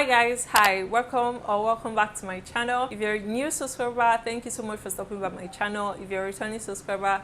Hi guys, welcome back to my channel. If you're a new subscriber, thank you so much for stopping by my channel. If you're a returning subscriber,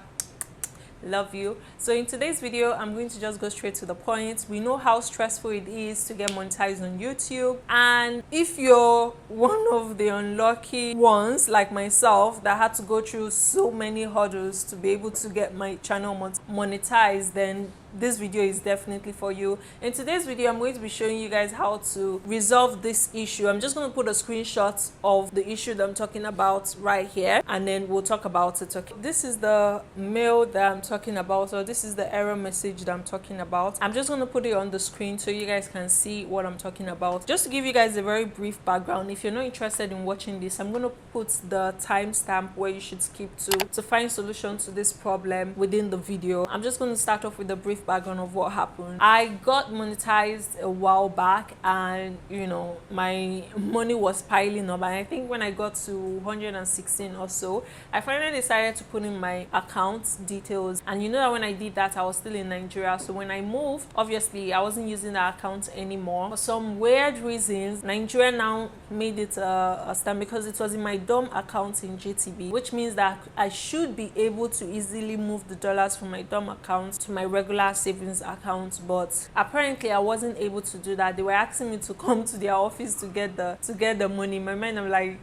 love you. So in today's video, I'm going to just go straight to the point. We know how stressful it is to get monetized on YouTube, and if you're one of the unlucky ones like myself that had to go through so many hurdles to be able to get my channel monetized, then this video is definitely for you. In today's video, I'm going to be showing you guys how to resolve this issue. I'm just going to put a screenshot of the issue that I'm talking about right here, and then we'll talk about it. Okay, this is the mail that I'm talking about, or this is the error message that I'm talking about. I'm just going to put it on the screen so you guys can see what I'm talking about. Just to give you guys a very brief background, if you're not interested in watching this, I'm going to put the timestamp where you should skip to find solution to this problem within the video. I'm just going to start off with a brief background of what happened. I got monetized a while back, and you know, my money was piling up, and I think when I got to 116 or so, I finally decided to put in my account details. And you know that when I did that, I was still in Nigeria, so when I moved, obviously I wasn't using that account anymore. For some weird reasons, Nigeria now made it a stand, because it was in my dorm account in GTB, which means that I should be able to easily move the dollars from my dorm account to my regular savings account, but apparently I wasn't able to do that. They were asking me to come to their office to get the money. In my mind, I'm like,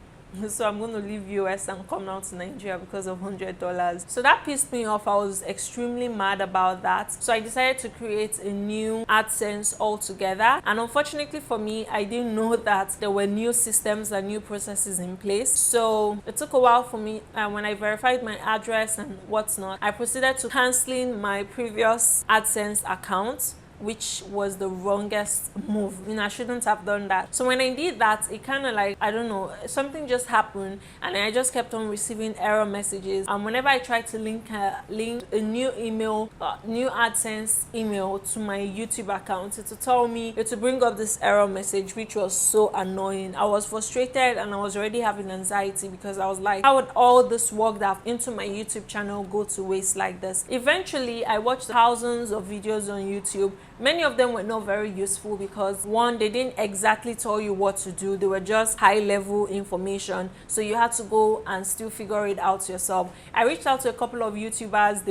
so I'm going to leave US and come now to Nigeria because of $100. So that pissed me off. I was extremely mad about that. So I decided to create a new AdSense altogether. And unfortunately for me, I didn't know that there were new systems and new processes in place. So it took a while for me. And when I verified my address and what's not, I proceeded to canceling my previous AdSense account, which was the wrongest move. You know, I shouldn't have done that. So when I did that, it kind of like, I don't know, something just happened, and I just kept on receiving error messages. And whenever I tried to link a new email, new AdSense email to my YouTube account, it would tell me, it would bring up this error message, which was so annoying. I was frustrated, and I was already having anxiety, because I was like, how would all this work that into my YouTube channel go to waste like this? Eventually, I watched thousands of videos on YouTube. Many of them were not very useful, because one, they didn't exactly tell you what to do. They were just high level information, so you had to go and still figure it out yourself. I reached out to a couple of YouTubers.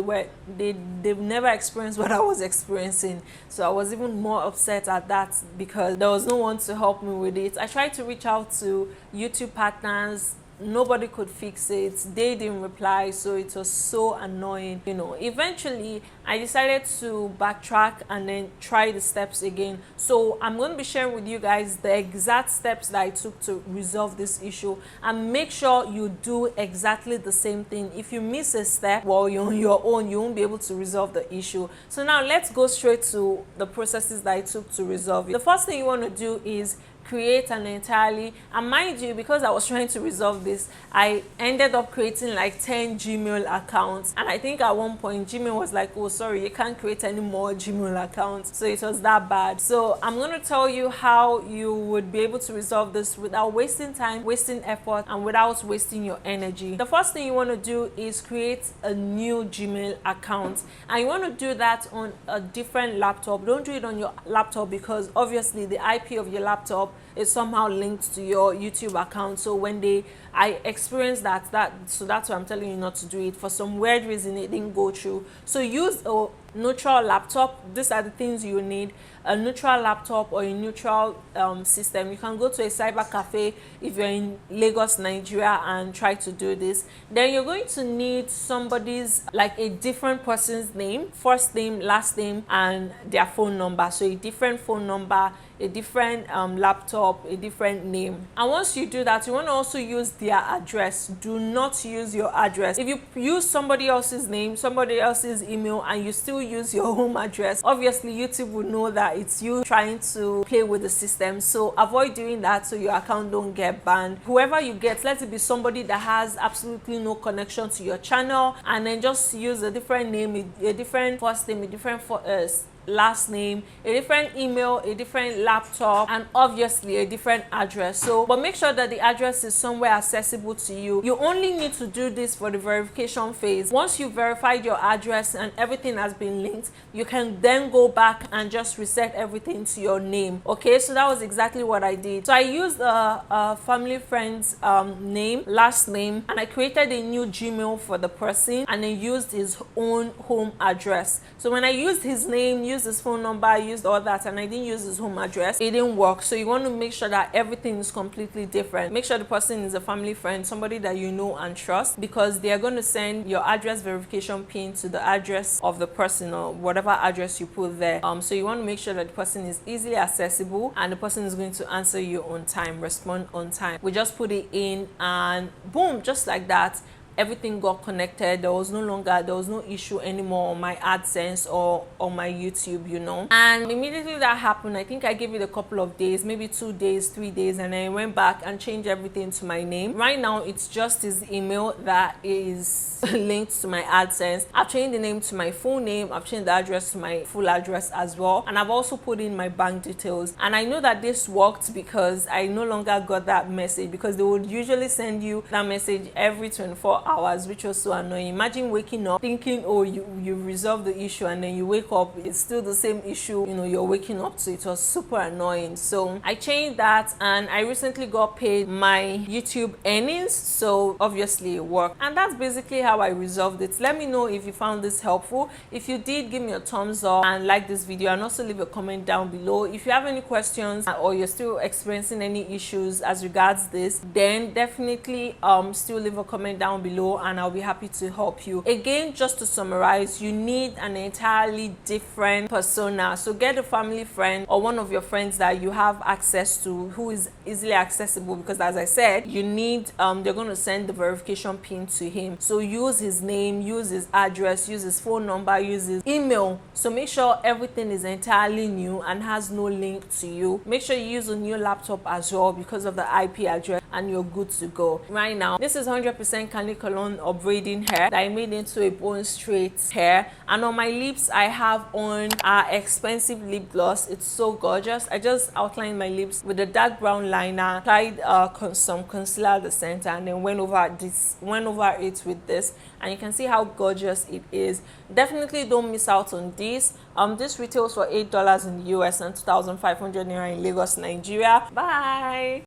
They've never experienced what I was experiencing, so I was even more upset at that, because there was no one to help me with it. I tried to reach out to YouTube partners. Nobody could fix it. They didn't reply, so it was so annoying. You know, eventually I decided to backtrack and then try the steps again. So I'm going to be sharing with you guys the exact steps that I took to resolve this issue, and make sure you do exactly the same thing. If you miss a step while you're on your own, you won't be able to resolve the issue. So now let's go straight to the processes that I took to resolve it. The first thing you want to do is create an entirely, and mind you, because I was trying to resolve this, I ended up creating like 10 Gmail accounts, and I think at one point Gmail was like, oh sorry, you can't create any more Gmail accounts. So it was that bad. So I'm going to tell you how you would be able to resolve this without wasting time, wasting effort, and without wasting your energy. The first thing you want to do is create a new Gmail account, and you want to do that on a different laptop. Don't do it on your laptop, because obviously the IP of your laptop is somehow linked to your YouTube account. So when I experienced so that's why I'm telling you not to do it. For some weird reason, it didn't go through. So use a neutral laptop. These are the things you need: a neutral laptop or a neutral system. You can go to a cyber cafe if you're in Lagos, Nigeria, and try to do this. Then you're going to need somebody's, like a different person's name, first name, last name, and their phone number. So a different phone number, a different laptop, a different name. And once you do that, you want to also use their address. Do not use your address. If you use somebody else's name, somebody else's email, and you still use your home address, obviously YouTube will know that it's you trying to play with the system. So avoid doing that, so your account don't get banned. Whoever you get, let it be somebody that has absolutely no connection to your channel, and then just use a different name, a different first name, a different last name, a different email, a different laptop, and obviously a different address. So but make sure that the address is somewhere accessible to you. You only need to do this for the verification phase. Once you verified your address and everything has been linked, you can then go back and just reset everything to your name. Okay, so that was exactly what I did. So I used a family friend's name, last name, and I created a new Gmail for the person and then used his own home address. So when I used his name, used his phone number, used all that, and I didn't use his home address, it didn't work. So you want to make sure that everything is completely different. Make sure the person is a family friend, somebody that you know and trust, because they are going to send your address verification pin to the address of the person or whatever address you put there. So you want to make sure that the person is easily accessible and the person is going to answer you on time, respond on time. We just put it in and boom, just like that, everything got connected. There was no issue anymore on my AdSense or on my YouTube, you know. And immediately that happened, I think I gave it a couple of days, maybe 2 days, 3 days, and I went back and changed everything to my name. Right now it's just his email that is linked to my AdSense. I've changed the name to my full name, I've changed the address to my full address as well, and I've also put in my bank details. And I know that this worked because I no longer got that message, because they would usually send you that message every 24 hours, which was so annoying. Imagine waking up thinking, oh, you resolved the issue, and then you wake up, it's still the same issue, you know, you're waking up to. It was super annoying. So I changed that, and I recently got paid my YouTube earnings, so obviously it worked. And that's basically how I resolved it. Let me know if you found this helpful. If you did, give me a thumbs up and like this video, and also leave a comment down below. If you have any questions or you're still experiencing any issues as regards this, then definitely still leave a comment down below, and I'll be happy to help you. Again, just to summarize, you need an entirely different persona. So get a family friend or one of your friends that you have access to, who is easily accessible, because as I said, you need they're going to send the verification pin to him. So use his name, use his address, use his phone number, use his email. So make sure everything is entirely new and has no link to you. Make sure you use a new laptop as well because of the IP address, and you're good to go. Right now, this is 100% Canon upbraiding hair that I made into a bone straight hair, and on my lips I have on expensive lip gloss. It's so gorgeous. I just outlined my lips with a dark brown liner, applied some concealer at the center, and then went over it with this, and you can see how gorgeous it is. Definitely don't miss out on this. This retails for $8 in the US and 2,500 naira in Lagos, Nigeria. Bye.